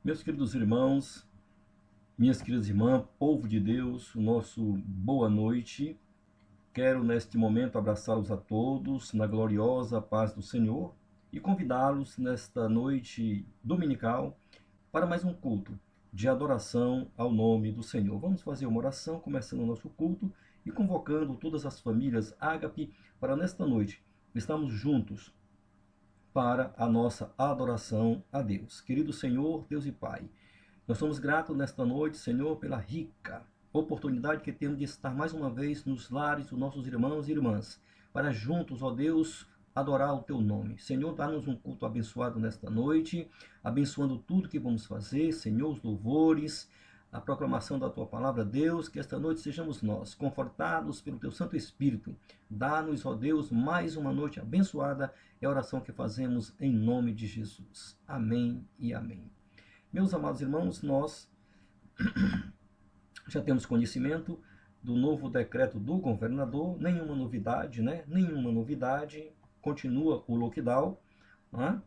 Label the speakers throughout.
Speaker 1: Meus queridos irmãos, minhas queridas irmãs, povo de Deus, o nosso boa noite. Quero neste momento abraçá-los a todos na gloriosa paz do Senhor e convidá-los nesta noite dominical para mais um culto de adoração ao nome do Senhor. Vamos fazer uma oração, começando o nosso culto e convocando todas as famílias Ágape para nesta noite estarmos juntos para a nossa adoração a Deus. Querido Senhor, Deus e Pai, nós somos gratos nesta noite, Senhor, pela rica oportunidade que temos de estar mais uma vez nos lares dos nossos irmãos e irmãs, para juntos, ó Deus, adorar o Teu nome. Senhor, dá-nos um culto abençoado nesta noite, abençoando tudo que vamos fazer, Senhor, os louvores, a proclamação da Tua palavra, Deus, que esta noite sejamos nós, confortados pelo Teu Santo Espírito. Dá-nos, ó Deus, mais uma noite abençoada, é a oração que fazemos em nome de Jesus. Amém e amém. Meus amados irmãos, nós já temos conhecimento do novo decreto do governador, nenhuma novidade, né? Nenhuma novidade, continua o lockdown, né?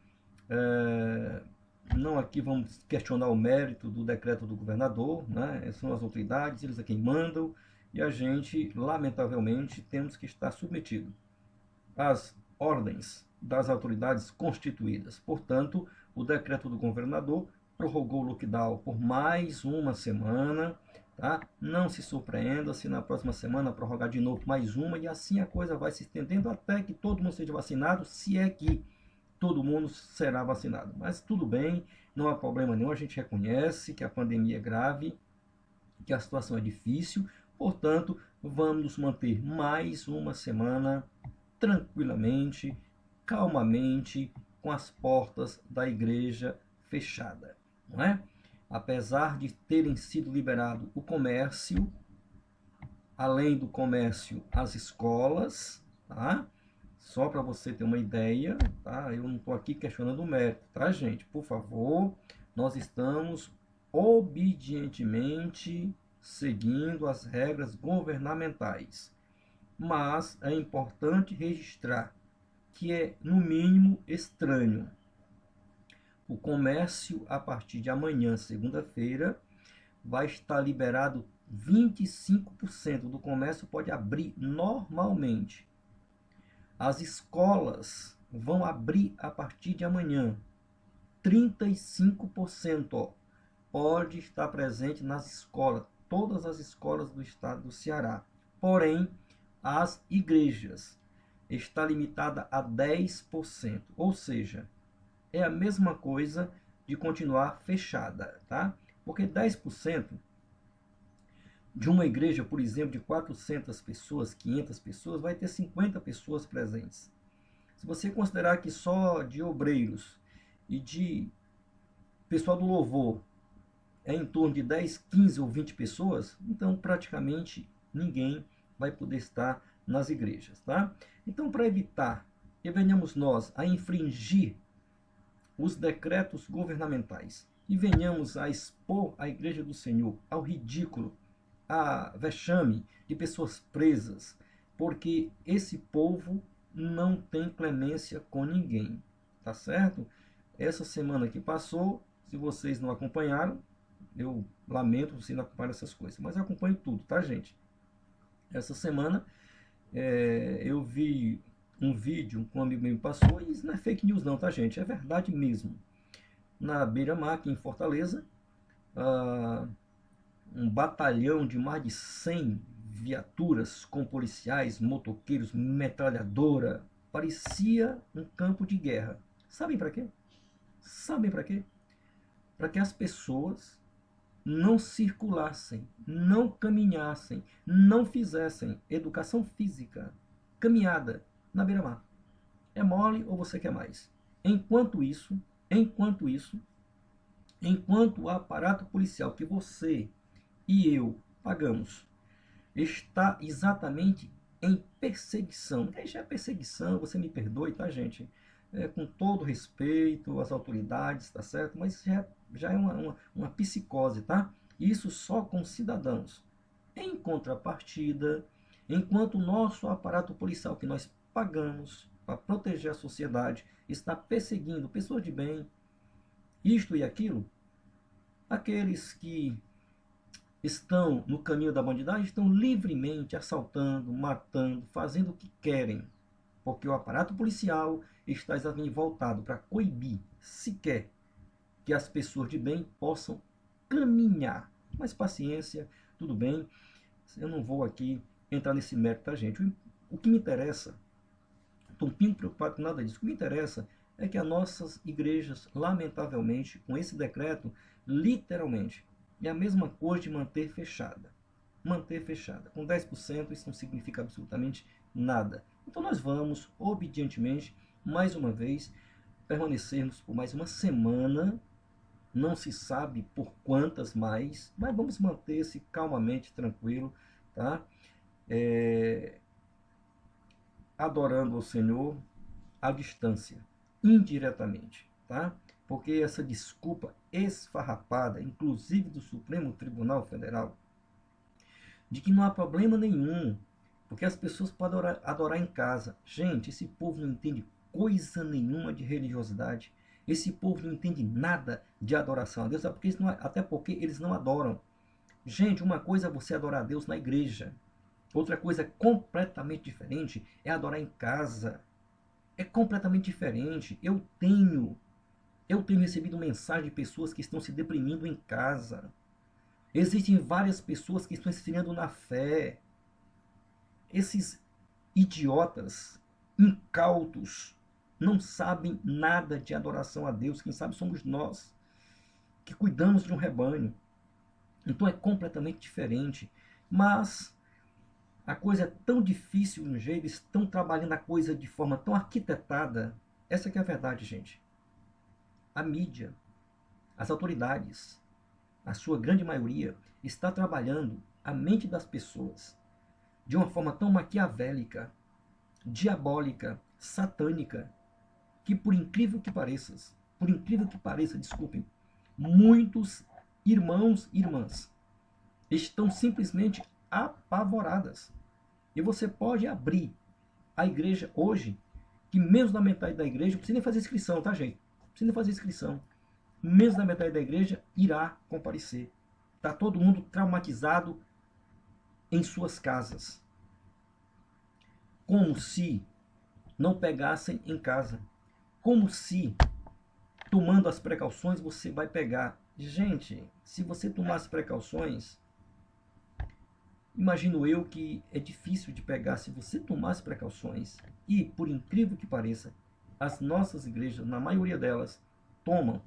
Speaker 1: Não aqui vamos questionar o mérito do decreto do governador, né? São as autoridades, eles é quem mandam, e a gente, lamentavelmente, temos que estar submetido às ordens das autoridades constituídas. Portanto, o decreto do governador prorrogou o lockdown por mais uma semana, tá? Não se surpreenda se na próxima semana prorrogar de novo mais uma, e assim a coisa vai se estendendo até que todo mundo seja vacinado, se é que todo mundo será vacinado. Mas tudo bem, não há problema nenhum, a gente reconhece que a pandemia é grave, que a situação é difícil, portanto, vamos nos manter mais uma semana tranquilamente, calmamente, com as portas da igreja fechada, não é? Apesar de terem sido liberado o comércio, além do comércio, as escolas, tá? Só para você ter uma ideia, tá? Eu não estou aqui questionando o mérito, tá, gente? Por favor, nós estamos obedientemente seguindo as regras governamentais. Mas é importante registrar que é, no mínimo, estranho. O comércio, a partir de amanhã, segunda-feira, vai estar liberado 25% do comércio pode abrir normalmente. As escolas vão abrir a partir de amanhã. 35% pode estar presente nas escolas, todas as escolas do estado do Ceará. Porém, as igrejas está limitada a 10%, ou seja, é a mesma coisa de continuar fechada, tá? Porque 10% de uma igreja, por exemplo, de 400 pessoas, 500 pessoas, vai ter 50 pessoas presentes. Se você considerar que só de obreiros e de pessoal do louvor é em torno de 10, 15 ou 20 pessoas, então praticamente ninguém vai poder estar nas igrejas, tá? Então, para evitar que venhamos nós a infringir os decretos governamentais e venhamos a expor a igreja do Senhor ao ridículo, a vexame de pessoas presas, porque esse povo não tem clemência com ninguém, tá certo? Essa semana que passou, se vocês não acompanharam, eu lamento vocês não acompanhar essas coisas, mas eu acompanho tudo, tá, gente? Essa semana eu vi um vídeo que um amigo meu me passou, e isso não é fake news não, tá, gente? É verdade mesmo. Na Beira-Mar, aqui em Fortaleza, um batalhão de mais de 100 viaturas com policiais, motoqueiros, metralhadora, parecia um campo de guerra. Sabem para quê? Sabem para quê? Para que as pessoas não circulassem, não caminhassem, não fizessem educação física, caminhada na beira-mar. É mole ou você quer mais? Enquanto o aparato policial que você e eu pagamos está exatamente em perseguição. Deixa a perseguição, você me perdoe, tá, gente? Com todo respeito às autoridades, tá certo? Mas já é uma psicose, tá? Isso só com cidadãos. Em contrapartida, enquanto o nosso aparato policial que nós pagamos para proteger a sociedade está perseguindo pessoas de bem, isto e aquilo, Aqueles que estão no caminho da bandidagem estão livremente assaltando, matando, fazendo o que querem, porque o aparato policial está exatamente voltado para coibir sequer que as pessoas de bem possam caminhar. Mas paciência, tudo bem, eu não vou aqui entrar nesse mérito, tá, gente? O que me interessa, estou um pouquinho preocupado com nada disso, o que me interessa é que as nossas igrejas, lamentavelmente, com esse decreto, literalmente, é a mesma coisa de manter fechada. Manter fechada. Com 10%, isso não significa absolutamente nada. Então nós vamos, obedientemente, mais uma vez, permanecermos por mais uma semana, não se sabe por quantas mais, mas vamos manter-se calmamente, tranquilo, tá? Adorando ao Senhor à distância, indiretamente, tá? Porque essa desculpa esfarrapada, inclusive do Supremo Tribunal Federal, de que não há problema nenhum, porque as pessoas podem adorar em casa. Gente, esse povo não entende coisa nenhuma de religiosidade. Esse povo não entende nada de adoração a Deus, até porque eles não adoram. Gente, uma coisa é você adorar a Deus na igreja. Outra coisa completamente diferente é adorar em casa. É completamente diferente. Eu tenho recebido mensagem de pessoas que estão se deprimindo em casa. Existem várias pessoas que estão esfriando na fé. Esses idiotas, incautos, não sabem nada de adoração a Deus. Quem sabe somos nós, que cuidamos de um rebanho. Então é completamente diferente. Mas a coisa é tão difícil no jeito, eles estão trabalhando a coisa de forma tão arquitetada. Essa que é a verdade, gente. A mídia, as autoridades, a sua grande maioria, está trabalhando a mente das pessoas de uma forma tão maquiavélica, diabólica, satânica, que por incrível que pareça, desculpem, muitos irmãos e irmãs estão simplesmente apavoradas. E você pode abrir a igreja hoje, que menos da metade da igreja, não precisa nem fazer inscrição, tá, gente? Não precisa nem fazer inscrição. Menos da metade da igreja irá comparecer. Está todo mundo traumatizado em suas casas. Como se não pegassem em casa. Como se, tomando as precauções, você vai pegar. Gente, se você tomar as precauções, imagino eu que é difícil de pegar se você tomar as precauções. E, por incrível que pareça, as nossas igrejas, na maioria delas, tomam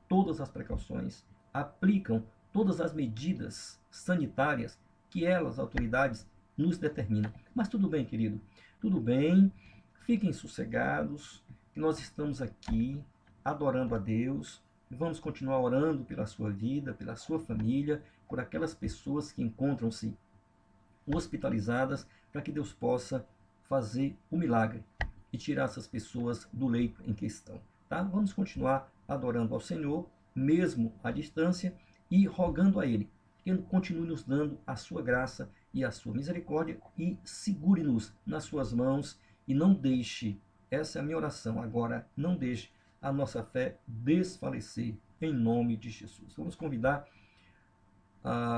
Speaker 1: todas as precauções, aplicam todas as medidas sanitárias que elas, autoridades, nos determinam. Mas tudo bem, querido, tudo bem, fiquem sossegados, que nós estamos aqui adorando a Deus, e vamos continuar orando pela sua vida, pela sua família, por aquelas pessoas que encontram-se hospitalizadas, para que Deus possa fazer o milagre e tirar essas pessoas do leito em questão. Tá? Vamos continuar adorando ao Senhor, mesmo à distância, e rogando a Ele que Ele continue nos dando a sua graça e a sua misericórdia e segure-nos nas suas mãos e não deixe, essa é a minha oração agora, não deixe a nossa fé desfalecer em nome de Jesus. Vamos convidar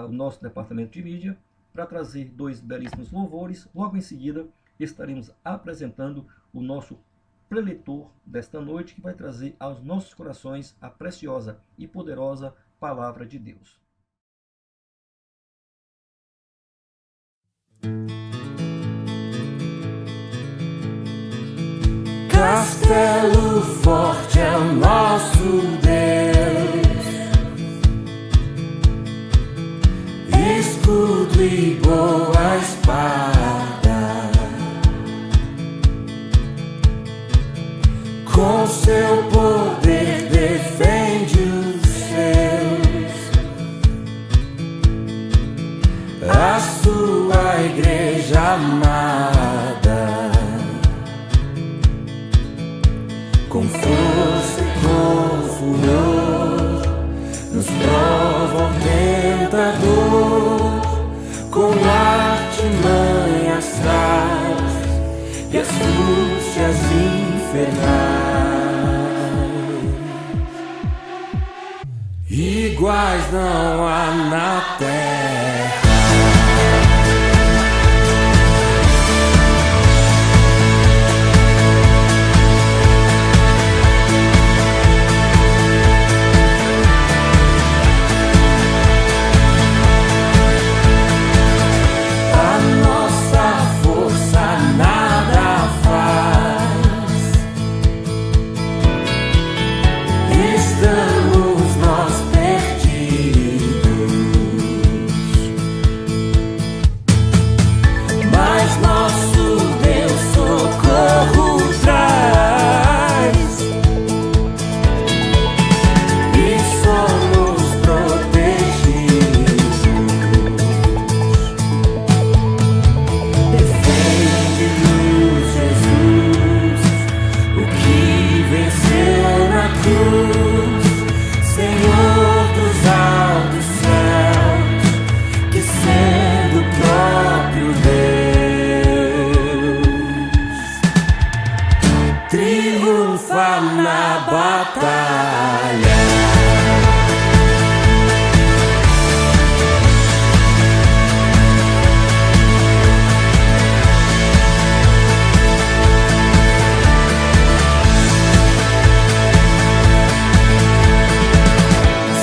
Speaker 1: o nosso departamento de mídia para trazer 2 belíssimos louvores. Logo em seguida estaremos apresentando o nosso preletor desta noite, que vai trazer aos nossos corações a preciosa e poderosa palavra de Deus.
Speaker 2: Castelo forte é o nosso Deus, escudo e boa espada, com seu poder defende os seus, a sua igreja amada. Com força e com furor, nos prova o tentador, com artimanhas traz e astúcias infernais. iguais não há na terra. Triunfa na batalha.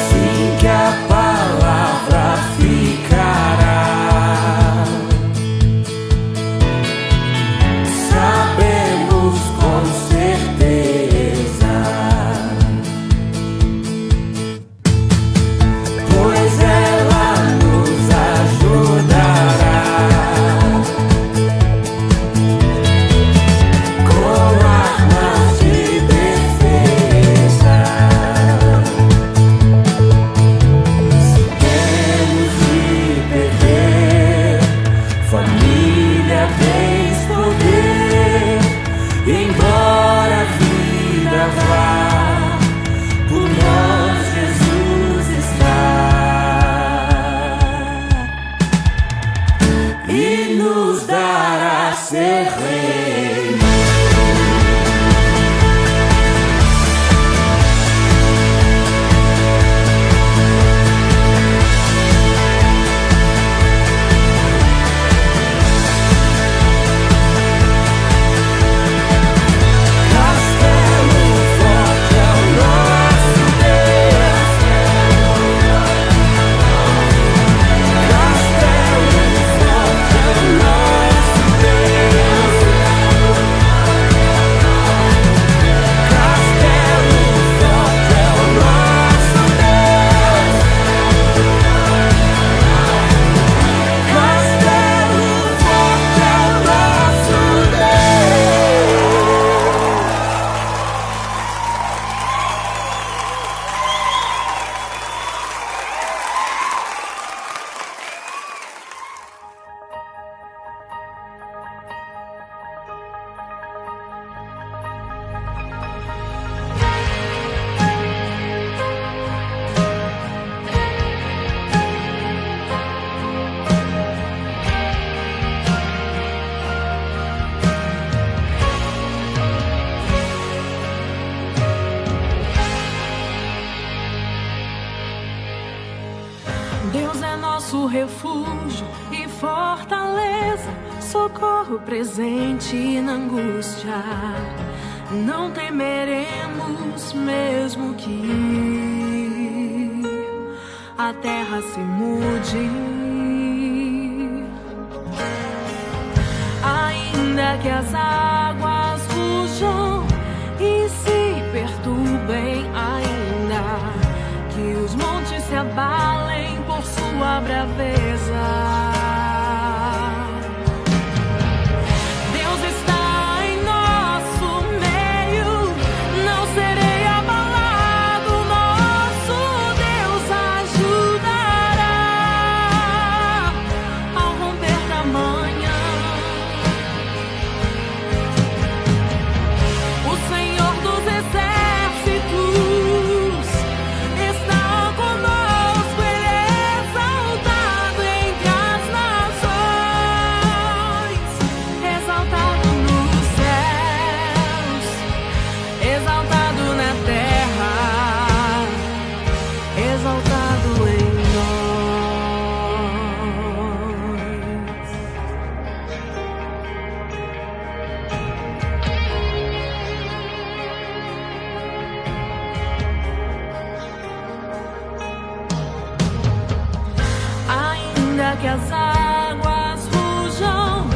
Speaker 2: Sim, que a palavra ficará. Sabemos com certeza, pois ela nos ajudará com armas de defesa. Se temos de perder família, bens, poder, embora a vida vá, por nós Jesus está e nos dará seu reino.
Speaker 3: Deus é nosso refúgio e fortaleza, socorro presente na angústia. Não temeremos mesmo que a terra se mude, ainda que as águas rujam e se perturbem, ainda que os montes se abalem por sua braveza. Deus está em nosso meio, não serei abalado, nosso Deus ajudará ao romper da manhã. ainda que as águas rujam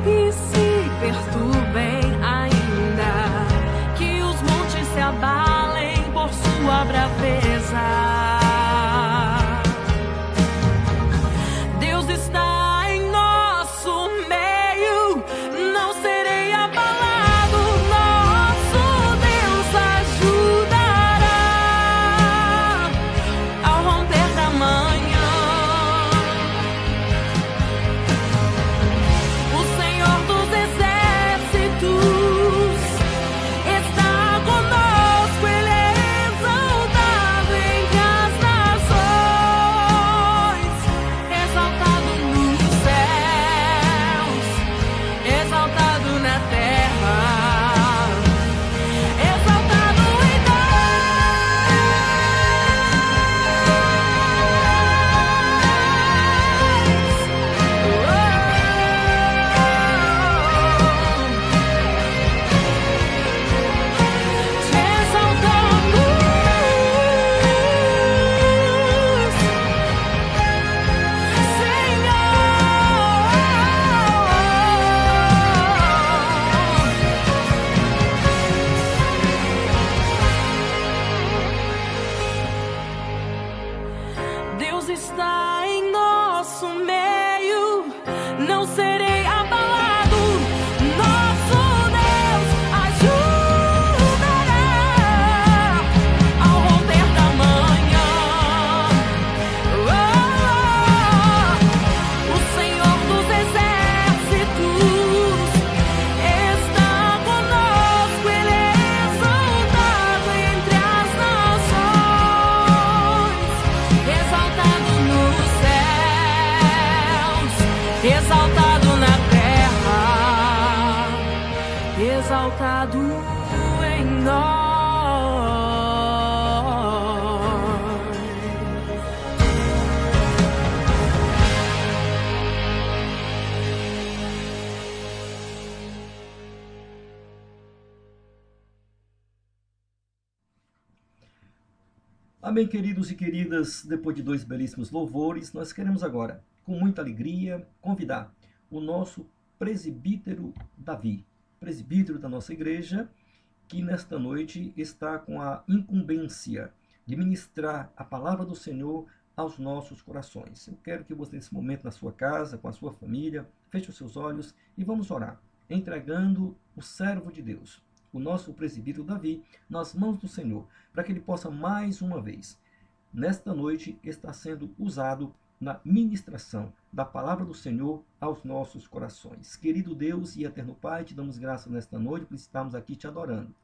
Speaker 3: e se perturbem, ainda que os montes se abalem por sua braveza. Deus está em nosso meio, não serei abalado. Nosso Deus ajudará ao romper da manhã. O Senhor dos exércitos está conosco, Ele é exaltado entre as nações, exaltado nos céus, exaltado na terra, exaltado em te exaltamos, Senhor. Deus está em nosso meio, não serei abalado. Nosso Deus ajudará ao romper da manhã. O Senhor dos exércitos está conosco, Ele é exaltado entre as nações, exaltado nos céus, exaltado na terra, exaltado em nós.
Speaker 1: Amém, queridos e queridas. Depois de 2 belíssimos louvores, nós queremos agora, com muita alegria, convidar o nosso presbítero Davi, presbítero da nossa igreja, que nesta noite está com a incumbência de ministrar a palavra do Senhor aos nossos corações. Eu quero que você, nesse momento, na sua casa, com a sua família, feche os seus olhos e vamos orar, entregando o servo de Deus, o nosso presbítero Davi, nas mãos do Senhor, para que ele possa mais uma vez, nesta noite, estar sendo usado na ministração da palavra do Senhor aos nossos corações. Querido Deus e eterno Pai, te damos graças nesta noite por estarmos aqui te adorando.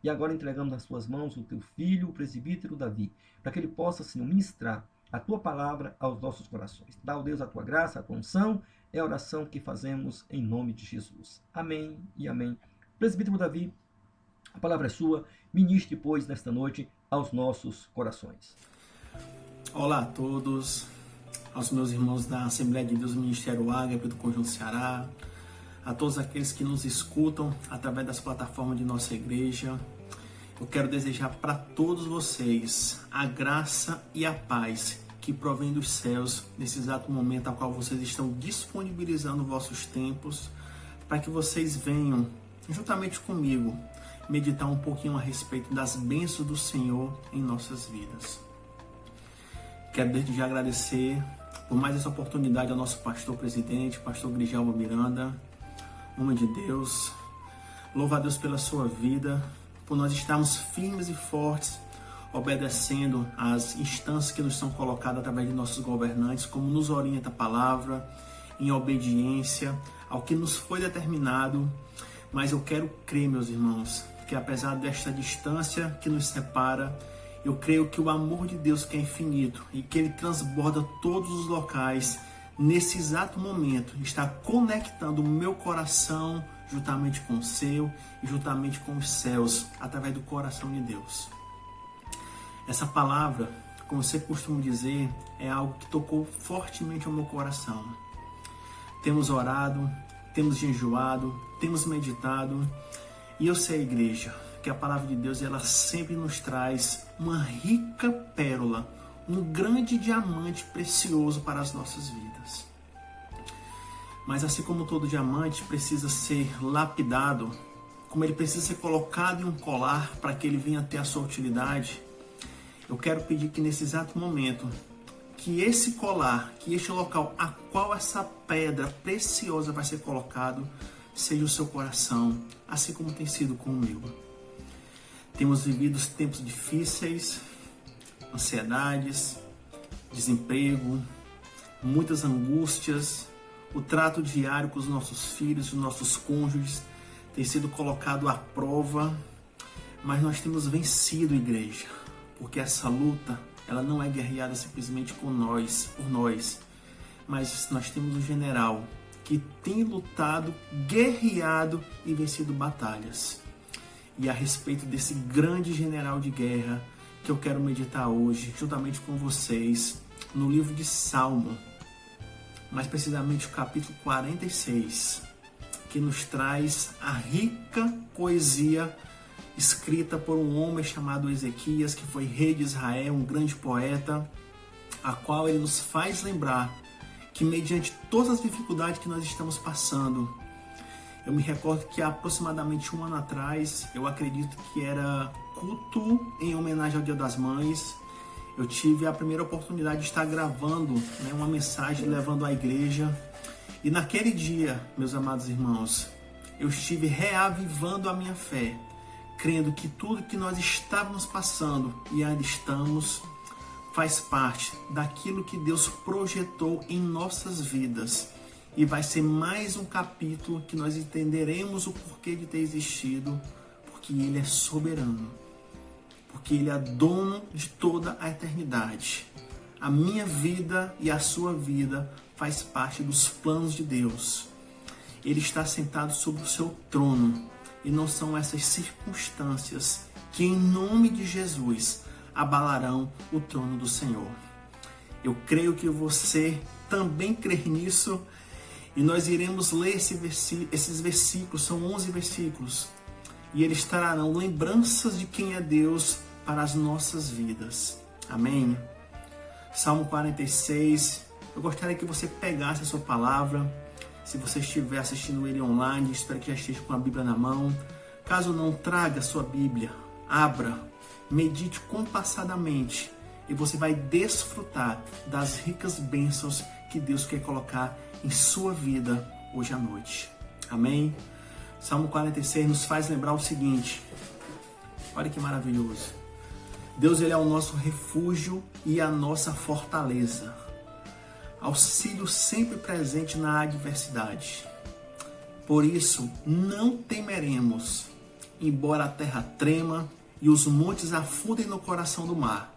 Speaker 1: E agora entregamos nas tuas mãos o teu filho, o presbítero Davi, para que ele possa, Senhor, ministrar a tua palavra aos nossos corações. Dá, ó Deus, a tua graça, a tua unção, é a oração que fazemos em nome de Jesus. Amém e amém. Presbítero Davi, a palavra é sua, ministre, pois, nesta noite aos nossos corações.
Speaker 4: Olá a todos, aos meus irmãos da Assembleia de Deus, Ministério Ágape do Conjunto Ceará, a todos aqueles que nos escutam através das plataformas de nossa igreja. Eu quero desejar para todos vocês a graça e a paz que provém dos céus nesse exato momento ao qual vocês estão disponibilizando vossos tempos, para que vocês venham, juntamente comigo, meditar um pouquinho a respeito das bênçãos do Senhor em nossas vidas. Quero desde já agradecer por mais essa oportunidade ao nosso pastor presidente, pastor Grijalva Miranda, homem de Deus. Louvo a Deus pela sua vida, por nós estarmos firmes e fortes, obedecendo às instâncias que nos são colocadas através de nossos governantes, como nos orienta a palavra, em obediência ao que nos foi determinado. Mas eu quero crer, meus irmãos, que apesar desta distância que nos separa, eu creio que o amor de Deus, que é infinito e que Ele transborda todos os locais, nesse exato momento, está conectando o meu coração juntamente com o seu e juntamente com os céus, através do coração de Deus. Essa palavra, como você costuma dizer, é algo que tocou fortemente ao meu coração. Temos orado, temos jejuado, temos meditado, e eu sei, igreja, que a palavra de Deus, ela sempre nos traz uma rica pérola, um grande diamante precioso para as nossas vidas. Mas assim como todo diamante precisa ser lapidado, como ele precisa ser colocado em um colar para que ele venha ter a sua utilidade, eu quero pedir que nesse exato momento, que esse colar, que este local a qual essa pedra preciosa vai ser colocado, seja o seu coração, assim como tem sido com o meu. Temos vivido tempos difíceis, ansiedades, desemprego, muitas angústias. O trato diário com os nossos filhos, os nossos cônjuges, tem sido colocado à prova, mas nós temos vencido, igreja, porque essa luta, ela não é guerreada simplesmente por nós, mas nós temos um general que tem lutado, guerreado e vencido batalhas. E a respeito desse grande general de guerra que eu quero meditar hoje, juntamente com vocês, no livro de Salmo, mais precisamente o capítulo 46, que nos traz a rica poesia escrita por um homem chamado Ezequias, que foi rei de Israel, um grande poeta, a qual ele nos faz lembrar que mediante todas as dificuldades que nós estamos passando, eu me recordo que há aproximadamente um ano atrás, eu acredito que era culto em homenagem ao Dia das Mães, eu tive a primeira oportunidade de estar gravando, uma mensagem levando à igreja. E naquele dia, meus amados irmãos, eu estive reavivando a minha fé, crendo que tudo que nós estávamos passando e ainda estamos, faz parte daquilo que Deus projetou em nossas vidas. E vai ser mais um capítulo que nós entenderemos o porquê de ter existido, porque Ele é soberano, porque Ele é dono de toda a eternidade. A minha vida e a sua vida faz parte dos planos de Deus. Ele está sentado sobre o seu trono e não são essas circunstâncias que, em nome de Jesus, abalarão o trono do Senhor. Eu creio que você também crê nisso e nós iremos ler esses versículos, são 11 versículos, e eles trarão lembranças de quem é Deus para as nossas vidas. Amém? Salmo 46, eu gostaria que você pegasse a sua palavra. Se você estiver assistindo ele online, espero que já esteja com a Bíblia na mão. Caso não, traga a sua Bíblia, abra, medite compassadamente e você vai desfrutar das ricas bênçãos que Deus quer colocar em sua vida hoje à noite. Amém? Salmo 46 nos faz lembrar o seguinte, olha que maravilhoso. Deus, Ele é o nosso refúgio e a nossa fortaleza, auxílio sempre presente na adversidade. Por isso, não temeremos, embora a terra trema e os montes afundem no coração do mar,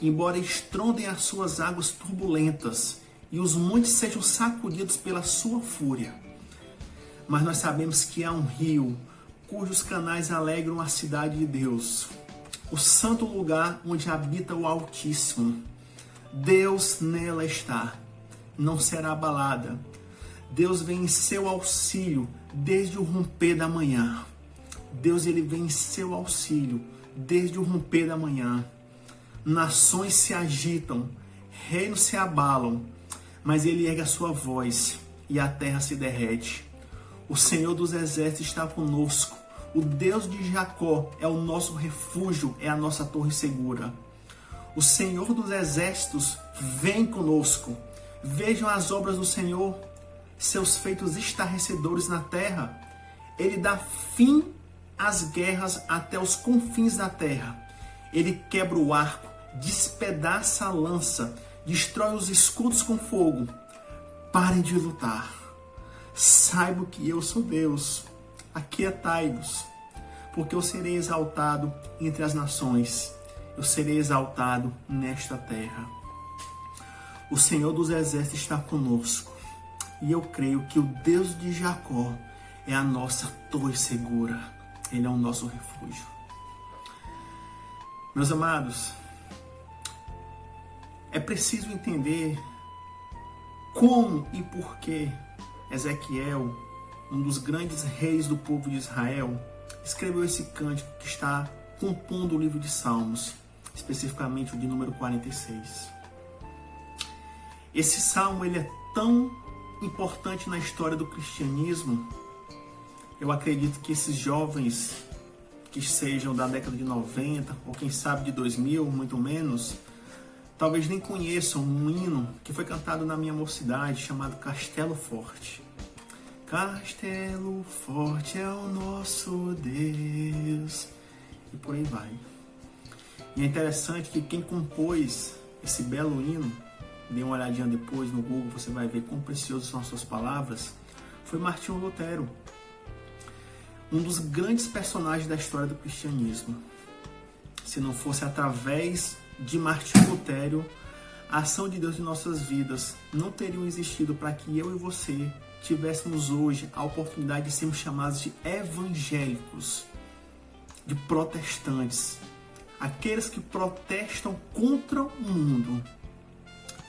Speaker 4: embora estrondem as suas águas turbulentas e os montes sejam sacudidos pela sua fúria. Mas nós sabemos que há um rio cujos canais alegram a cidade de Deus, o santo lugar onde habita o Altíssimo. Deus nela está, não será abalada. Deus vem em seu auxílio desde o romper da manhã. Deus, Ele vem em seu auxílio desde o romper da manhã. Nações se agitam, reinos se abalam, mas Ele ergue a sua voz e a terra se derrete. O Senhor dos Exércitos está conosco. O Deus de Jacó é o nosso refúgio, é a nossa torre segura. O Senhor dos Exércitos vem conosco. Vejam as obras do Senhor, seus feitos estarrecedores na terra. Ele dá fim às guerras até os confins da terra. Ele quebra o arco, despedaça a lança, destrói os escudos com fogo. Parem de lutar. Saibam que eu sou Deus. Aquietai-vos, porque eu serei exaltado entre as nações. Eu serei exaltado nesta terra. O Senhor dos Exércitos está conosco. E eu creio que o Deus de Jacó é a nossa torre segura. Ele é o nosso refúgio. Meus amados, é preciso entender como e por que Ezequiel, um dos grandes reis do povo de Israel, escreveu esse cântico que está compondo o livro de Salmos. especificamente o de número 46. Esse salmo ele é tão importante na história do cristianismo. Eu acredito que esses jovens que sejam da década de 90, ou quem sabe de 2000, muito menos, talvez nem conheçam um hino que foi cantado na minha mocidade, chamado Castelo Forte. Castelo forte é o nosso Deus. E por aí vai. E é interessante que quem compôs esse belo hino, dê uma olhadinha depois no Google, você vai ver quão preciosas são as suas palavras, foi Martinho Lutero. Um dos grandes personagens da história do cristianismo. Se não fosse através de Martinho Lutero, a ação de Deus em nossas vidas não teria existido para que eu e você tivéssemos hoje a oportunidade de sermos chamados de evangélicos, de protestantes, aqueles que protestam contra o mundo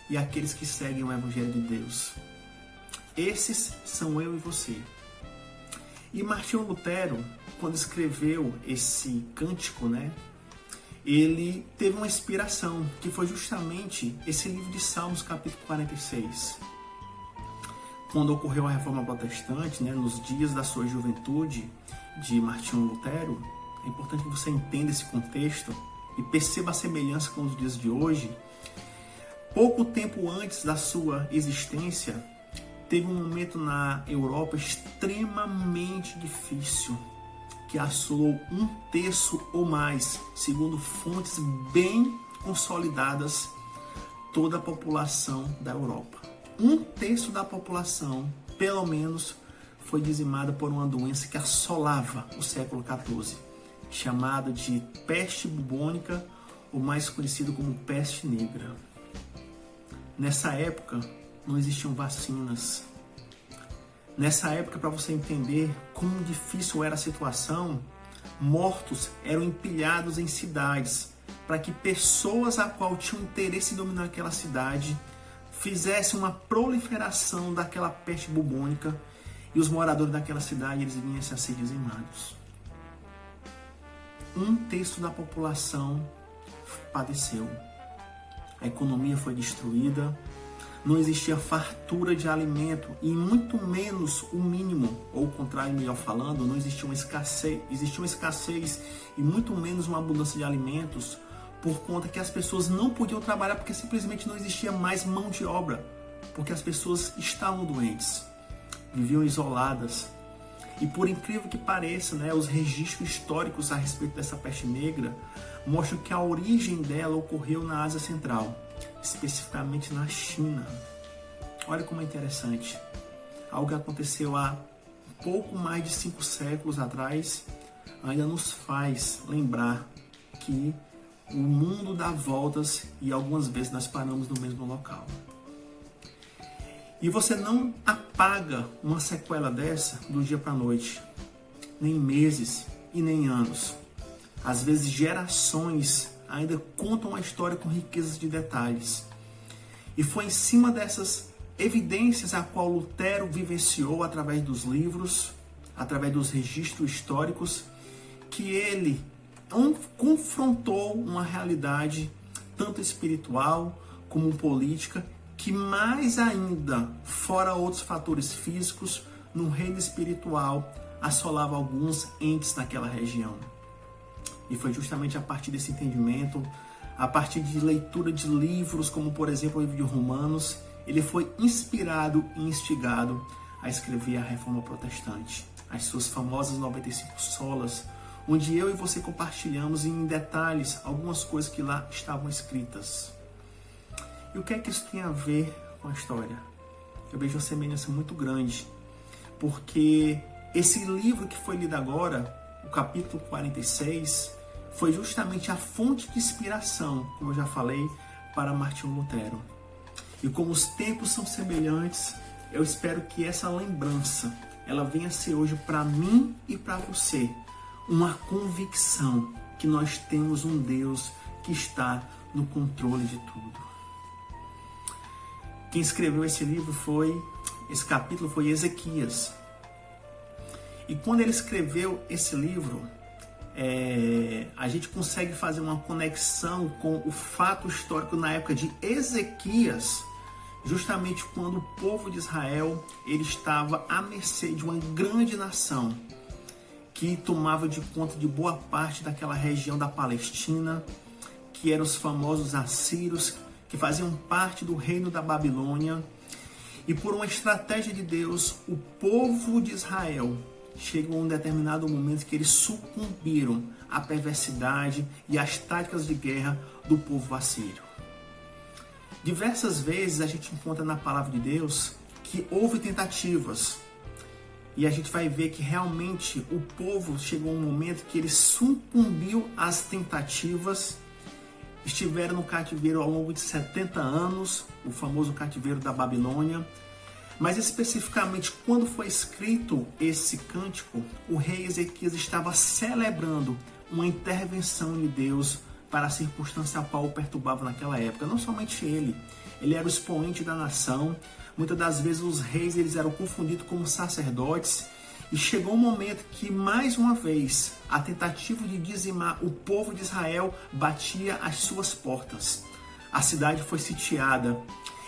Speaker 4: e aqueles que seguem o Evangelho de Deus. Esses são eu e você. E Martinho Lutero, quando escreveu esse cântico, ele teve uma inspiração, que foi justamente esse livro de Salmos, capítulo 46. Quando ocorreu a Reforma Protestante, nos dias da sua juventude de Martinho Lutero, é importante que você entenda esse contexto e perceba a semelhança com os dias de hoje. Pouco tempo antes da sua existência, teve um momento na Europa extremamente difícil, que assolou 1/3 ou mais, segundo fontes bem consolidadas, toda a população da Europa. 1/3 da população, pelo menos, foi dizimada por uma doença que assolava o século XIV, chamada de peste bubônica, ou mais conhecido como peste negra. Nessa época, não existiam vacinas. Nessa época, para você entender como difícil era a situação, mortos eram empilhados em cidades, para que pessoas a qual tinham interesse em dominar aquela cidade fizessem uma proliferação daquela peste bubônica e os moradores daquela cidade eles vinham a ser dizimados. 1/3 da população padeceu. A economia foi destruída, não existia fartura de alimento e muito menos o mínimo, ou o contrário, melhor falando, não existia uma escassez e muito menos uma abundância de alimentos, por conta que as pessoas não podiam trabalhar porque simplesmente não existia mais mão de obra, porque as pessoas estavam doentes, viviam isoladas. E por incrível que pareça, os registros históricos a respeito dessa peste negra mostram que a origem dela ocorreu na Ásia Central, especificamente na China. Olha como é interessante. Algo que aconteceu há pouco mais de 5 séculos atrás ainda nos faz lembrar que o mundo dá voltas e algumas vezes nós paramos no mesmo local. E você não apaga uma sequela dessa do dia para a noite, nem meses e nem anos. Às vezes gerações ainda contam a história com riquezas de detalhes. E foi em cima dessas evidências a qual Lutero vivenciou através dos livros, através dos registros históricos, que ele confrontou uma realidade tanto espiritual como política, que mais ainda, fora outros fatores físicos, no reino espiritual, assolava alguns entes naquela região. E foi justamente a partir desse entendimento, a partir de leitura de livros, como por exemplo o livro de Romanos, ele foi inspirado e instigado a escrever a Reforma Protestante, as suas famosas 95 solas, onde eu e você compartilhamos em detalhes algumas coisas que lá estavam escritas. E o que é que isso tem a ver com a história? Eu vejo uma semelhança muito grande, porque esse livro que foi lido agora, o capítulo 46, foi justamente a fonte de inspiração, como eu já falei, para Martinho Lutero. E como os tempos são semelhantes, eu espero que essa lembrança, ela venha ser hoje para mim e para você uma convicção que nós temos um Deus que está no controle de tudo. Quem escreveu esse capítulo foi Ezequias. E quando ele escreveu esse livro, a gente consegue fazer uma conexão com o fato histórico na época de Ezequias, justamente quando o povo de Israel ele estava à mercê de uma grande nação que tomava de conta de boa parte daquela região da Palestina, que eram os famosos assírios, que faziam parte do reino da Babilônia. E por uma estratégia de Deus, o povo de Israel chegou a um determinado momento que eles sucumbiram à perversidade e às táticas de guerra do povo assírio. Diversas vezes a gente encontra na palavra de Deus que houve tentativas. E a gente vai ver que realmente o povo chegou a um momento que ele sucumbiu às tentativas. Estiveram no cativeiro ao longo de 70 anos, o famoso cativeiro da Babilônia. Mas especificamente quando foi escrito esse cântico, o rei Ezequias estava celebrando uma intervenção de Deus para a circunstância a qual o perturbava naquela época. Não somente ele era o expoente da nação. Muitas das vezes os reis eles eram confundidos como sacerdotes. E chegou um momento que, mais uma vez, a tentativa de dizimar o povo de Israel batia às suas portas. A cidade foi sitiada.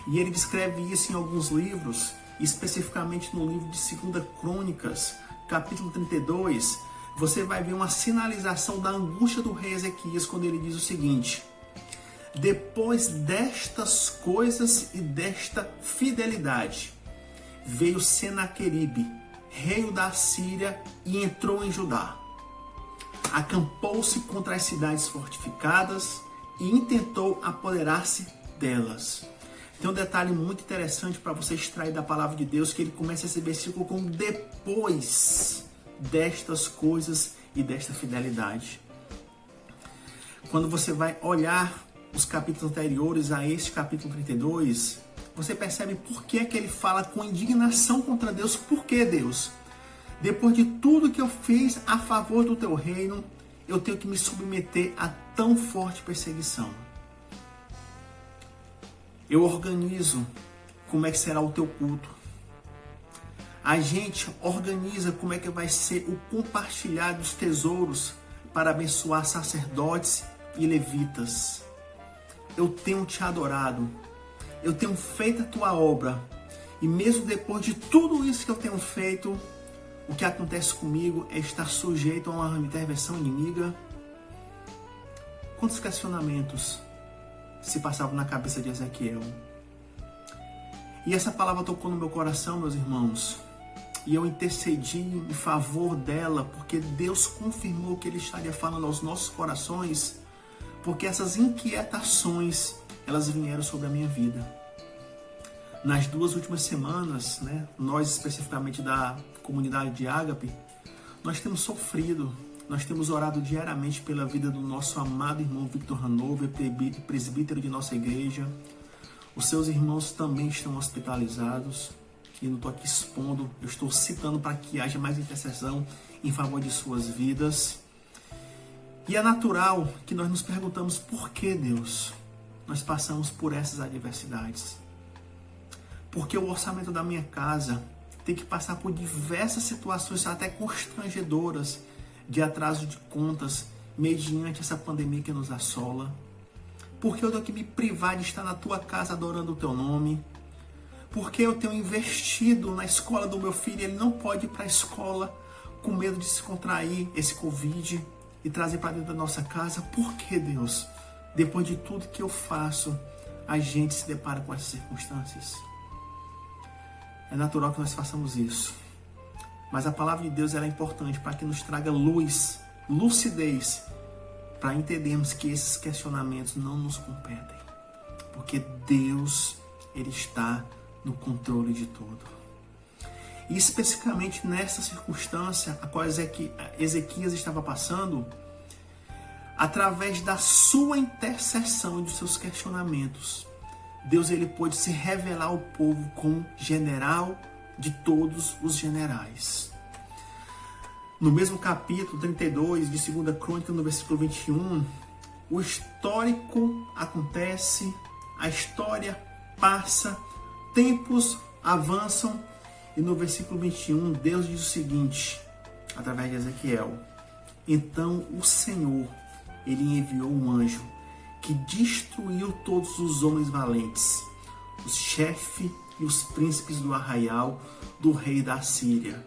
Speaker 4: E ele descreve isso em alguns livros, especificamente no livro de 2 Crônicas, capítulo 32. Você vai ver uma sinalização da angústia do rei Ezequias quando ele diz o seguinte: depois destas coisas e desta fidelidade, veio Senaqueribe, rei da Síria, e entrou em Judá. Acampou-se contra as cidades fortificadas e intentou apoderar-se delas. Tem um detalhe muito interessante para você extrair da palavra de Deus, que ele começa esse versículo com depois destas coisas e desta fidelidade. Quando você vai olhar os capítulos anteriores a este capítulo 32, você percebe por que ele fala com indignação contra Deus. Por que, Deus? Depois de tudo que eu fiz a favor do teu reino, eu tenho que me submeter a tão forte perseguição. Eu organizo como é que será o teu culto. A gente organiza como é que vai ser o compartilhar dos tesouros para abençoar sacerdotes e levitas. Eu tenho te adorado. Eu tenho feito a tua obra. E mesmo depois de tudo isso que eu tenho feito, o que acontece comigo é estar sujeito a uma intervenção inimiga. Quantos questionamentos se passavam na cabeça de Ezequiel? E essa palavra tocou no meu coração, meus irmãos. E eu intercedi em favor dela, porque Deus confirmou que Ele estaria falando aos nossos corações, porque essas inquietações, elas vieram sobre a minha vida. Nas 2 últimas semanas, nós especificamente da comunidade de Ágape, nós temos sofrido, nós temos orado diariamente pela vida do nosso amado irmão Victor Hanover, presbítero de nossa igreja. Os seus irmãos também estão hospitalizados. E não estou aqui expondo, eu estou citando para que haja mais intercessão em favor de suas vidas. E é natural que nós nos perguntamos por que, Deus, nós passamos por essas adversidades. Porque o orçamento da minha casa tem que passar por diversas situações até constrangedoras de atraso de contas mediante essa pandemia que nos assola. Porque eu tenho que me privar de estar na tua casa adorando o teu nome. Porque eu tenho investido na escola do meu filho, ele não pode ir para a escola com medo de se contrair esse Covid e trazer para dentro da nossa casa. Por que, Deus? Depois de tudo que eu faço, a gente se depara com essas circunstâncias. É natural que nós façamos isso. Mas a palavra de Deus ela é importante para que nos traga luz, lucidez, para entendermos que esses questionamentos não nos competem. Porque Deus, Ele está no controle de tudo. E especificamente nessa circunstância a qual Ezequias estava passando, através da sua intercessão e dos seus questionamentos, Deus ele pôde se revelar ao povo como general de todos os generais. No mesmo capítulo 32 de 2 Crônica, no versículo 21, o histórico acontece, a história passa, tempos avançam, e no versículo 21, Deus diz o seguinte, através de Ezequiel: Então o Senhor, ele enviou um anjo que destruiu todos os homens valentes, os chefes e os príncipes do arraial do rei da Síria.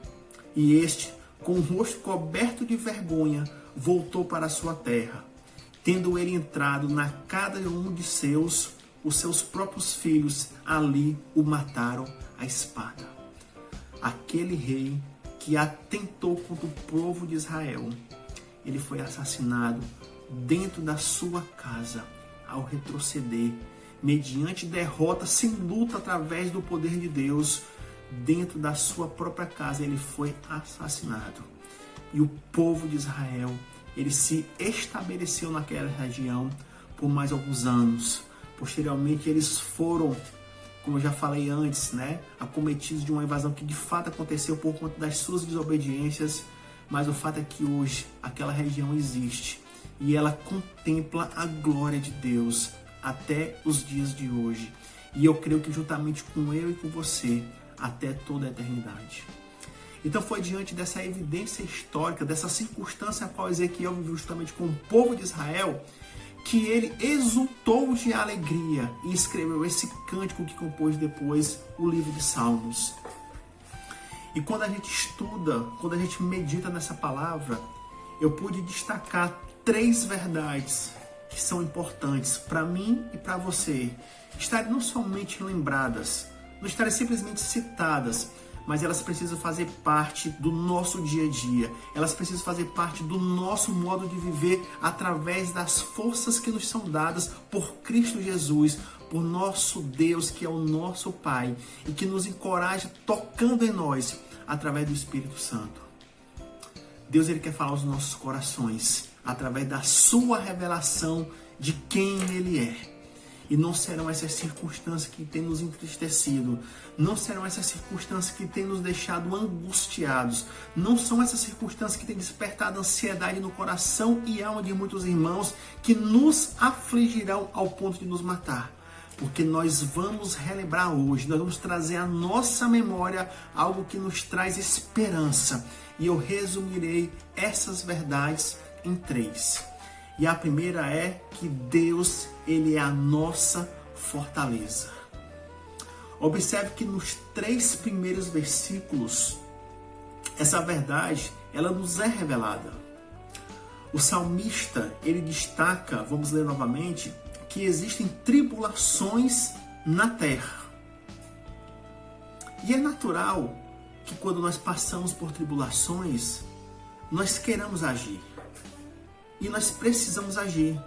Speaker 4: E este, com o rosto coberto de vergonha, voltou para a sua terra. Tendo ele entrado na cada um de os seus próprios filhos ali o mataram à espada. Aquele rei que atentou contra o povo de Israel, ele foi assassinado dentro da sua casa ao retroceder, mediante derrota sem luta através do poder de Deus. Dentro da sua própria casa ele foi assassinado. E o povo de Israel, ele se estabeleceu naquela região por mais alguns anos. Posteriormente eles foram, como eu já falei antes, acometidos de uma invasão que de fato aconteceu por conta das suas desobediências. Mas o fato é que hoje aquela região existe e ela contempla a glória de Deus até os dias de hoje. E eu creio que juntamente com eu e com você, até toda a eternidade. Então foi diante dessa evidência histórica, dessa circunstância a qual Ezequiel viveu justamente com o povo de Israel, que ele exultou de alegria e escreveu esse cântico que compôs depois o livro de Salmos. E quando a gente estuda, quando a gente medita nessa palavra, eu pude destacar 3 verdades que são importantes para mim e para você estarem não somente lembradas, não estarem simplesmente citadas, mas elas precisam fazer parte do nosso dia a dia. Elas precisam fazer parte do nosso modo de viver através das forças que nos são dadas por Cristo Jesus, por nosso Deus, que é o nosso Pai, e que nos encoraja tocando em nós através do Espírito Santo. Deus, ele quer falar aos nossos corações através da sua revelação de quem Ele é. E não serão essas circunstâncias que têm nos entristecido, não serão essas circunstâncias que têm nos deixado angustiados, não são essas circunstâncias que têm despertado ansiedade no coração e alma de muitos irmãos que nos afligirão ao ponto de nos matar. Porque nós vamos relembrar hoje, nós vamos trazer à nossa memória algo que nos traz esperança. E eu resumirei essas verdades em 3. E a primeira é que Deus, ele é a nossa fortaleza. Observe que nos 3 primeiros versículos, essa verdade, ela nos é revelada. O salmista, ele destaca, vamos ler novamente, que existem tribulações na terra. E é natural que quando nós passamos por tribulações, nós queiramos agir. E nós precisamos agir.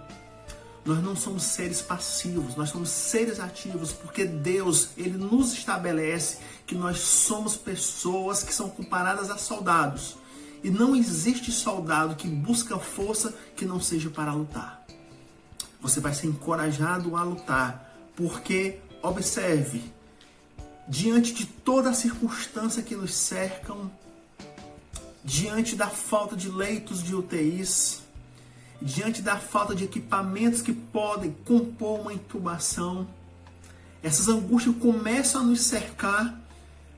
Speaker 4: Nós não somos seres passivos, nós somos seres ativos, porque Deus, ele nos estabelece que nós somos pessoas que são comparadas a soldados. E não existe soldado que busca força que não seja para lutar. Você vai ser encorajado a lutar, porque, observe, diante de toda a circunstância que nos cercam, diante da falta de leitos de UTIs, diante da falta de equipamentos que podem compor uma intubação, essas angústias começam a nos cercar,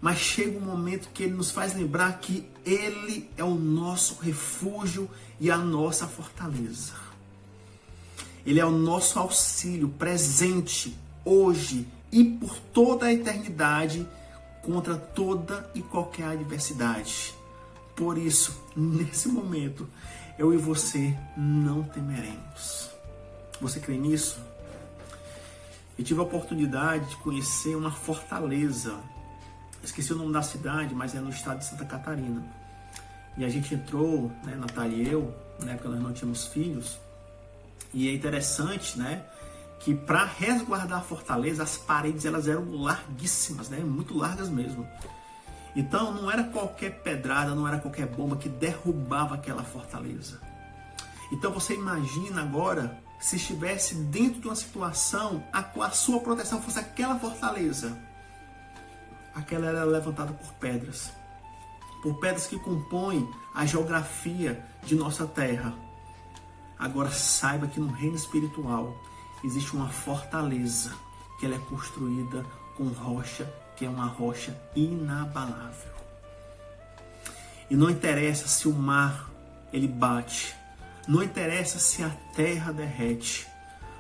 Speaker 4: mas chega um momento que ele nos faz lembrar que ele é o nosso refúgio e a nossa fortaleza. Ele é o nosso auxílio presente hoje e por toda a eternidade contra toda e qualquer adversidade. Por isso, nesse momento, eu e você não temeremos. Você crê nisso? Eu tive a oportunidade de conhecer uma fortaleza. Esqueci o nome da cidade, mas é no estado de Santa Catarina. E a gente entrou, Natália e eu, na época nós não tínhamos filhos. E é interessante, que para resguardar a fortaleza, as paredes elas eram larguíssimas, muito largas mesmo. Então não era qualquer pedrada, não era qualquer bomba que derrubava aquela fortaleza. Então você imagina agora se estivesse dentro de uma situação a qual a sua proteção fosse aquela fortaleza. Aquela era levantada por pedras que compõem a geografia de nossa terra. Agora saiba que no reino espiritual existe uma fortaleza que ela é construída com rocha, que é uma rocha inabalável. E não interessa se o mar ele bate. Não interessa se a terra derrete.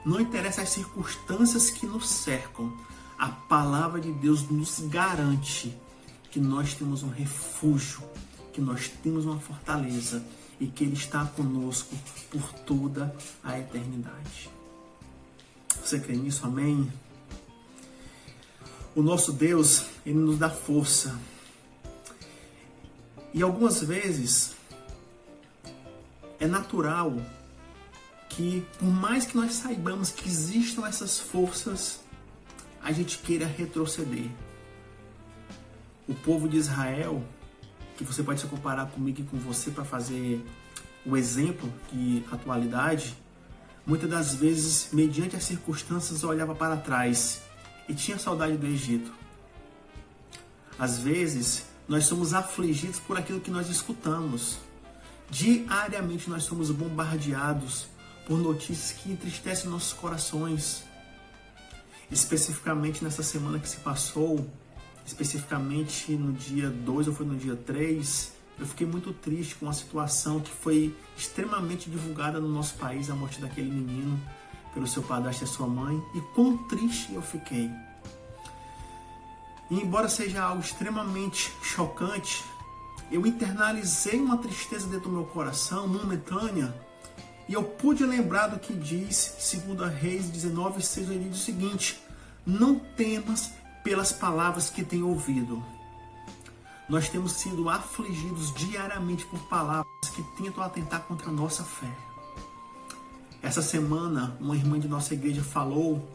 Speaker 4: Não interessa as circunstâncias que nos cercam. A palavra de Deus nos garante que nós temos um refúgio, que nós temos uma fortaleza e que Ele está conosco por toda a eternidade. Você crê nisso? Amém? O nosso Deus, Ele nos dá força. E algumas vezes é natural que, por mais que nós saibamos que existam essas forças, a gente queira retroceder. O povo de Israel, que você pode se comparar comigo e com você para fazer o exemplo de atualidade, muitas das vezes, mediante as circunstâncias, olhava para trás e tinha saudade do Egito. Às vezes, nós somos afligidos por aquilo que nós escutamos. Diariamente nós somos bombardeados por notícias que entristecem nossos corações. Especificamente nessa semana que se passou, especificamente no dia 2 ou foi no dia 3, eu fiquei muito triste com a situação que foi extremamente divulgada no nosso país, a morte daquele menino pelo seu padrasto e sua mãe, e quão triste eu fiquei. E embora seja algo extremamente chocante, eu internalizei uma tristeza dentro do meu coração, momentânea, e eu pude lembrar do que diz 2 Reis 19:6, ele diz o seguinte: não temas pelas palavras que tem ouvido. Nós temos sido afligidos diariamente por palavras que tentam atentar contra a nossa fé. Essa semana, uma irmã de nossa igreja falou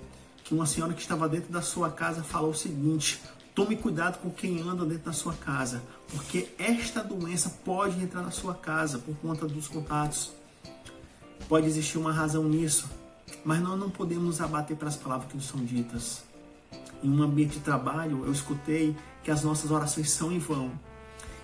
Speaker 4: que uma senhora que estava dentro da sua casa falou o seguinte: tome cuidado com quem anda dentro da sua casa, porque esta doença pode entrar na sua casa por conta dos contatos. Pode existir uma razão nisso, mas nós não podemos nos abater pelas palavras que nos são ditas. Em um ambiente de trabalho, eu escutei que as nossas orações são em vão.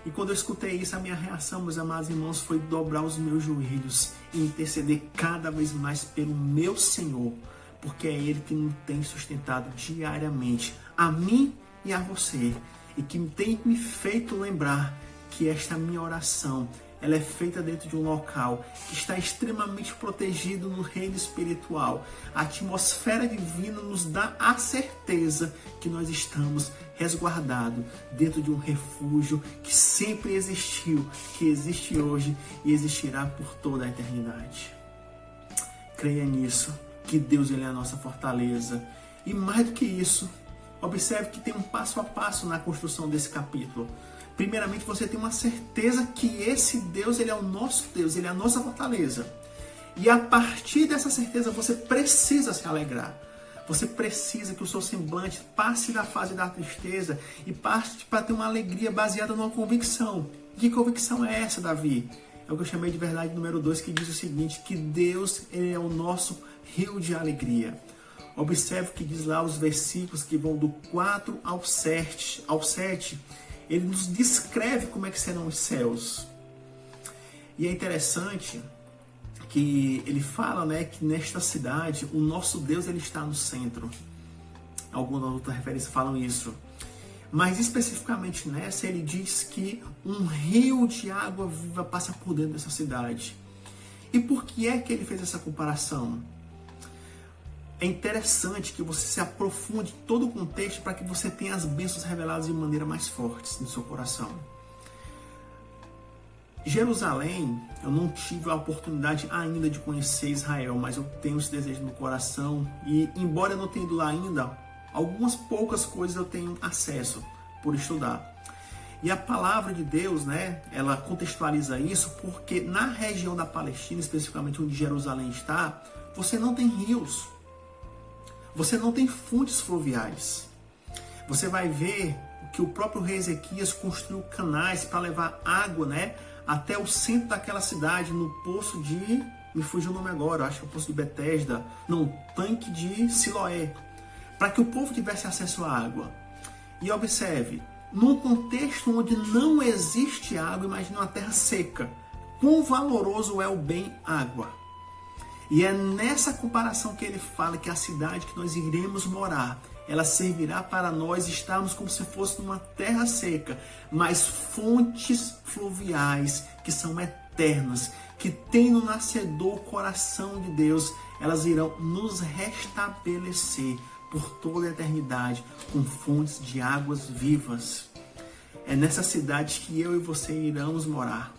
Speaker 4: E quando eu escutei isso, a minha reação, meus amados irmãos, foi dobrar os meus joelhos e interceder cada vez mais pelo meu Senhor, porque é Ele que nos tem sustentado diariamente, a mim e a você, e que tem me feito lembrar que esta minha oração, ela é feita dentro de um local que está extremamente protegido no reino espiritual. A atmosfera divina nos dá a certeza que nós estamos resguardados dentro de um refúgio que sempre existiu, que existe hoje e existirá por toda a eternidade. Creia nisso, que Deus ele é a nossa fortaleza. E mais do que isso, observe que tem um passo a passo na construção desse capítulo. Primeiramente, você tem uma certeza que esse Deus, ele é o nosso Deus, ele é a nossa fortaleza. E a partir dessa certeza, você precisa se alegrar. Você precisa que o seu semblante passe da fase da tristeza e passe para ter uma alegria baseada numa convicção. Que convicção é essa, Davi? É o que eu chamei de verdade número 2, que diz o seguinte, que Deus ele é o nosso rio de alegria. Observe o que diz lá os versículos que vão do 4 ao 7. Ele nos descreve como é que serão os céus. E é interessante que ele fala, né, que nesta cidade o nosso Deus ele está no centro. Algumas outras referências falam isso. Mas especificamente nessa ele diz que um rio de água viva passa por dentro dessa cidade. E por que é que ele fez essa comparação? É interessante que você se aprofunde em todo o contexto para que você tenha as bênçãos reveladas de maneira mais forte no seu coração. Jerusalém, eu não tive a oportunidade ainda de conhecer Israel, mas eu tenho esse desejo no coração e, embora eu não tenha ido lá ainda, algumas poucas coisas eu tenho acesso por estudar. E a palavra de Deus, né, ela contextualiza isso porque na região da Palestina, especificamente onde Jerusalém está, você não tem rios. Você não tem fontes fluviais. Você vai ver que o próprio rei Ezequias construiu canais para levar água, né, até o centro daquela cidade, no poço de... Me fugiu o nome agora, acho que é o poço de Betesda. Não, tanque de Siloé. Para que o povo tivesse acesso à água. E observe, num contexto onde não existe água, imagine uma terra seca. Quão valoroso é o bem água. E é nessa comparação que ele fala que a cidade que nós iremos morar, ela servirá para nós estarmos como se fosse numa terra seca, mas fontes fluviais que são eternas eternas, que têm no nascedor o coração de Deus, elas irão nos restabelecer por toda a eternidade com fontes de águas vivas. É nessa cidade que eu e você iremos morar.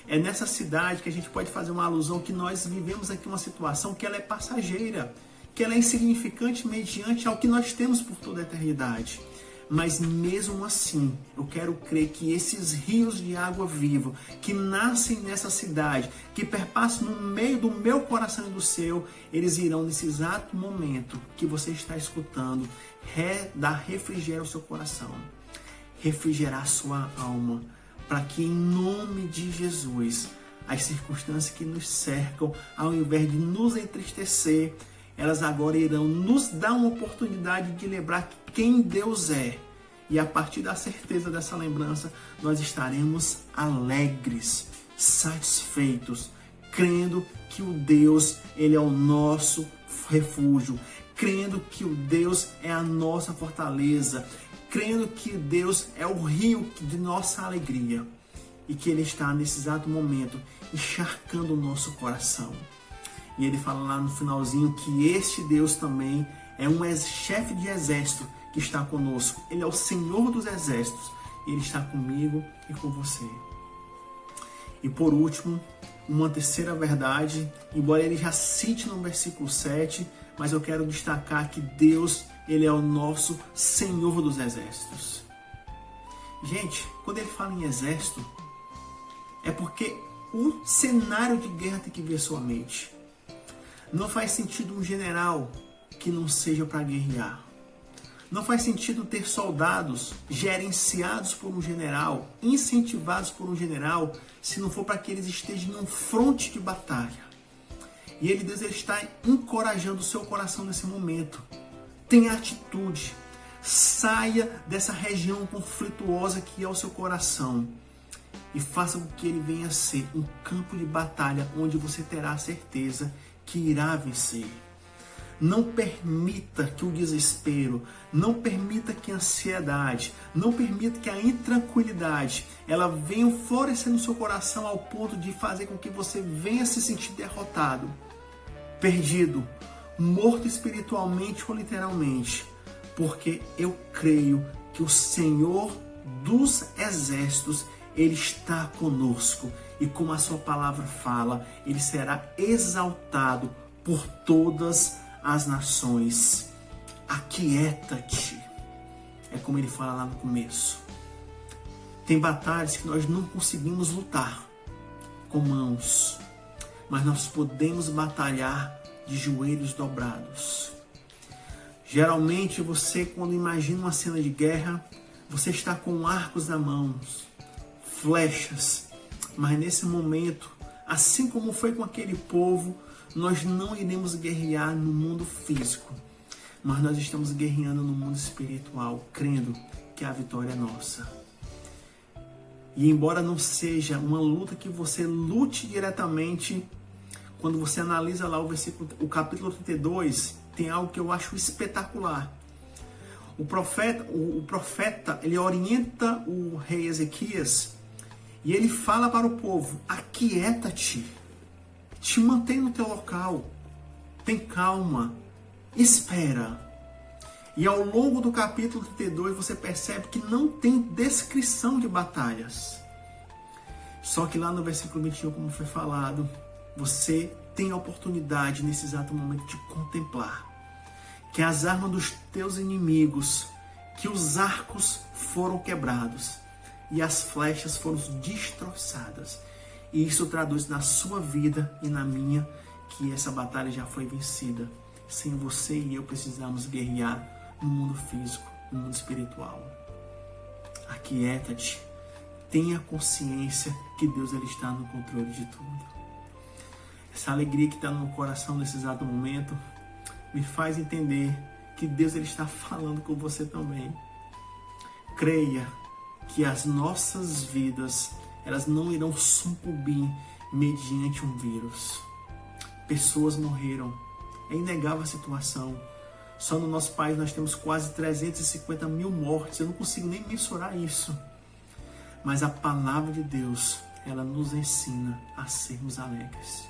Speaker 4: É nessa cidade que a gente pode fazer uma alusão que nós vivemos aqui uma situação que ela é passageira, que ela é insignificante mediante ao que nós temos por toda a eternidade. Mas mesmo assim, eu quero crer que esses rios de água viva que nascem nessa cidade, que perpassam no meio do meu coração e do seu, eles irão nesse exato momento que você está escutando, dar refrigério ao seu coração, refrigerar a sua alma, para que em nome de Jesus, as circunstâncias que nos cercam, ao invés de nos entristecer, elas agora irão nos dar uma oportunidade de lembrar quem Deus é. E a partir da certeza dessa lembrança, nós estaremos alegres, satisfeitos, crendo que o Deus, Ele é o nosso refúgio, crendo que o Deus é a nossa fortaleza, crendo que Deus é o rio de nossa alegria e que Ele está nesse exato momento encharcando o nosso coração. E ele fala lá no finalzinho que este Deus também é um chefe de exército que está conosco. Ele é o Senhor dos exércitos. E Ele está comigo e com você. E por último, uma terceira verdade, embora ele já cite no versículo 7, mas eu quero destacar que Deus, Ele é o nosso Senhor dos exércitos. Gente, quando ele fala em exército, é porque o cenário de guerra tem que vir à sua mente. Não faz sentido um general que não seja para guerrear. Não faz sentido ter soldados gerenciados por um general, incentivados por um general, se não for para que eles estejam em um fronte de batalha. E Deus está encorajando o seu coração nesse momento. Tenha atitude. Saia dessa região conflituosa que é o seu coração. E faça com que ele venha a ser um campo de batalha onde você terá a certeza que irá vencer. Não permita que o desespero, não permita que a ansiedade, não permita que a intranquilidade, ela venha florescer no seu coração ao ponto de fazer com que você venha se sentir derrotado, perdido, morto espiritualmente ou literalmente, porque eu creio que o Senhor dos exércitos, Ele está conosco. E como a sua palavra fala, Ele será exaltado por todas as nações. Aquieta-te. É como ele fala lá no começo. Tem batalhas que nós não conseguimos lutar com mãos, mas nós podemos batalhar de joelhos dobrados. Geralmente você, quando imagina uma cena de guerra, você está com arcos na mão, flechas. Mas nesse momento, assim como foi com aquele povo, nós não iremos guerrear no mundo físico, mas nós estamos guerreando no mundo espiritual, crendo que a vitória é nossa. E embora não seja uma luta que você lute diretamente, quando você analisa lá o capítulo 32, tem algo que eu acho espetacular. O profeta, ele orienta o rei Ezequias e ele fala para o povo: aquieta-te, te mantém no teu local, tem calma, espera. E ao longo do capítulo 32 você percebe que não tem descrição de batalhas. Só que lá no versículo 21, como foi falado, você tem a oportunidade nesse exato momento de contemplar que as armas dos teus inimigos, que os arcos foram quebrados e as flechas foram destroçadas. E isso traduz na sua vida e na minha que essa batalha já foi vencida. Sem você e eu precisamos guerrear no mundo físico, no mundo espiritual. Aquieta-te. Tenha consciência que Deus, ele está no controle de tudo. Essa alegria que está no meu coração nesse exato momento me faz entender que Deus, ele está falando com você também. Creia que as nossas vidas, elas não irão sucumbir mediante um vírus. Pessoas morreram. É inegável a situação. Só no nosso país nós temos quase 350 mil mortes. Eu não consigo nem mensurar isso. Mas a palavra de Deus, ela nos ensina a sermos alegres.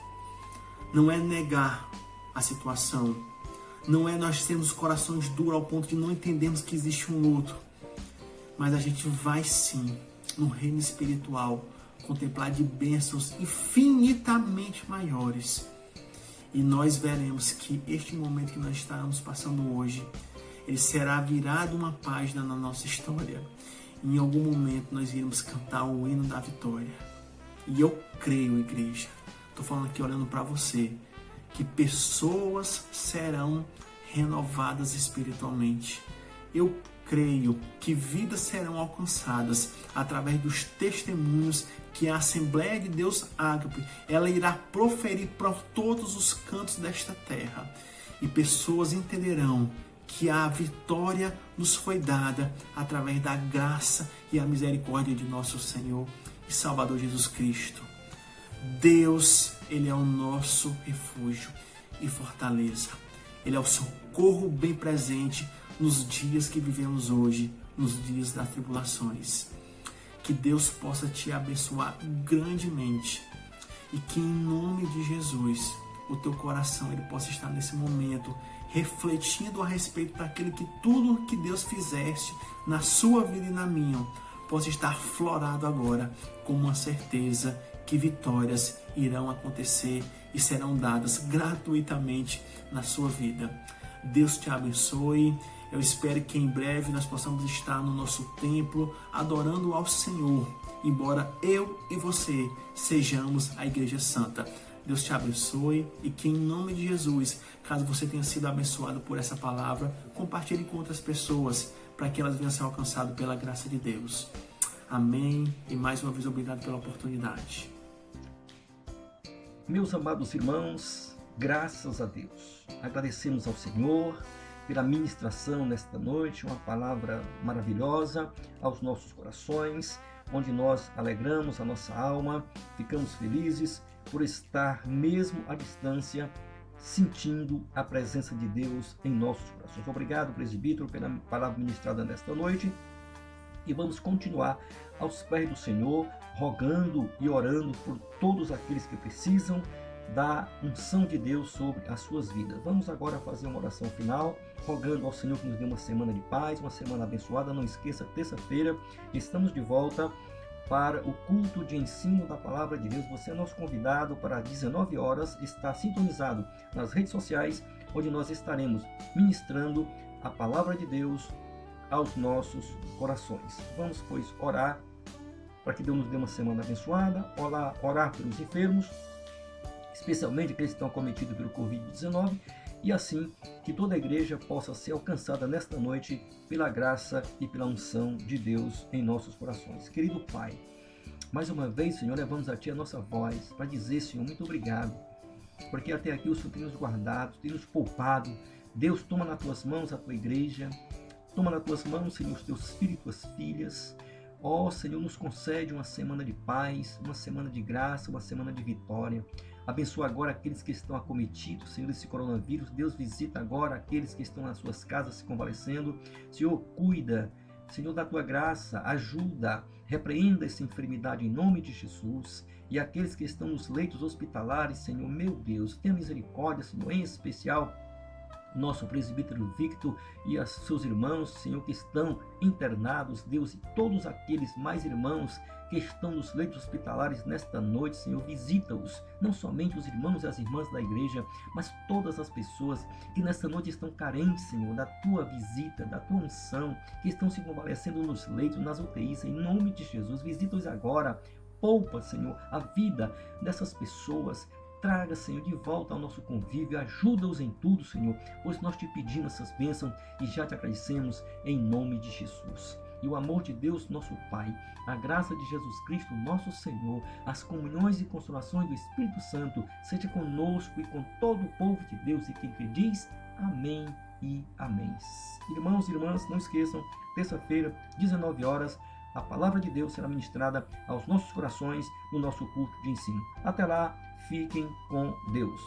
Speaker 4: Não é negar a situação, não é nós termos corações duros ao ponto de não entendermos que existe um luto, mas a gente vai sim, no reino espiritual, contemplar de bênçãos infinitamente maiores. E nós veremos que este momento que nós estamos passando hoje, ele será virado uma página na nossa história. Em algum momento nós iremos cantar o hino da vitória. E eu creio, igreja, estou falando aqui olhando para você, que pessoas serão renovadas espiritualmente. Eu creio que vidas serão alcançadas através dos testemunhos que a Assembleia de Deus Ágape, ela irá proferir por todos os cantos desta terra. E pessoas entenderão que a vitória nos foi dada através da graça e a misericórdia de nosso Senhor e Salvador Jesus Cristo. Deus, Ele é o nosso refúgio e fortaleza. Ele é o socorro bem presente nos dias que vivemos hoje, nos dias das tribulações. Que Deus possa te abençoar grandemente e que em nome de Jesus o teu coração ele possa estar nesse momento refletindo a respeito para aquilo que tudo que Deus fizeste na sua vida e na minha possa estar florado agora com uma certeza que vitórias irão acontecer e serão dadas gratuitamente na sua vida. Deus te abençoe. Eu espero que em breve nós possamos estar no nosso templo adorando ao Senhor, embora eu e você sejamos a Igreja Santa. Deus te abençoe e que em nome de Jesus, caso você tenha sido abençoado por essa palavra, compartilhe com outras pessoas para que elas venham a ser alcançadas pela graça de Deus. Amém. E mais uma vez obrigado pela oportunidade.
Speaker 1: Meus amados irmãos, graças a Deus. Agradecemos ao Senhor pela ministração nesta noite, uma palavra maravilhosa aos nossos corações, onde nós alegramos a nossa alma, ficamos felizes por estar mesmo à distância, sentindo a presença de Deus em nossos corações. Obrigado, presbítero, pela palavra ministrada nesta noite. E vamos continuar aos pés do Senhor, rogando e orando por todos aqueles que precisam da unção de Deus sobre as suas vidas. Vamos agora fazer uma oração final, rogando ao Senhor que nos dê uma semana de paz, uma semana abençoada. Não esqueça, terça-feira estamos de volta para o culto de ensino da Palavra de Deus. Você é nosso convidado para 19 horas, está sintonizado nas redes sociais, onde nós estaremos ministrando a Palavra de Deus aos nossos corações. Vamos, pois, orar para que Deus nos dê uma semana abençoada, orar pelos enfermos, especialmente aqueles que estão acometidos pelo Covid-19, e assim que toda a igreja possa ser alcançada nesta noite pela graça e pela unção de Deus em nossos corações. Querido Pai, mais uma vez, Senhor, levamos a Ti a nossa voz para dizer, Senhor, muito obrigado, porque até aqui o Senhor tem nos guardado, tem nos poupado. Deus, toma nas Tuas mãos a Tua igreja, toma nas Tuas mãos, Senhor, os Teus filhos e Tuas filhas. Ó, Senhor, nos concede uma semana de paz, uma semana de graça, uma semana de vitória. Abençoa agora aqueles que estão acometidos, Senhor, desse coronavírus. Deus, visita agora aqueles que estão nas suas casas se convalescendo. Senhor, cuida, Senhor, da Tua graça, ajuda, repreenda essa enfermidade em nome de Jesus. E aqueles que estão nos leitos hospitalares, Senhor, meu Deus, tenha misericórdia, Senhor, em especial nosso presbítero Victor e os seus irmãos, Senhor, que estão internados, Deus, e todos aqueles mais irmãos que estão nos leitos hospitalares nesta noite, Senhor, visita-os, não somente os irmãos e as irmãs da igreja, mas todas as pessoas que nesta noite estão carentes, Senhor, da Tua visita, da Tua unção, que estão se convalescendo nos leitos, nas UTIs, em nome de Jesus, visita-os agora, poupa, Senhor, a vida dessas pessoas. Traga, Senhor, de volta ao nosso convívio, ajuda-os em tudo, Senhor, pois nós te pedimos essas bênçãos e já te agradecemos em nome de Jesus. E o amor de Deus, nosso Pai, a graça de Jesus Cristo, nosso Senhor, as comunhões e consolações do Espírito Santo, seja conosco e com todo o povo de Deus, e quem diz amém e amém. Irmãos e irmãs, não esqueçam, terça-feira, 19 horas, a palavra de Deus será ministrada aos nossos corações no nosso culto de ensino. Até lá, fiquem com Deus.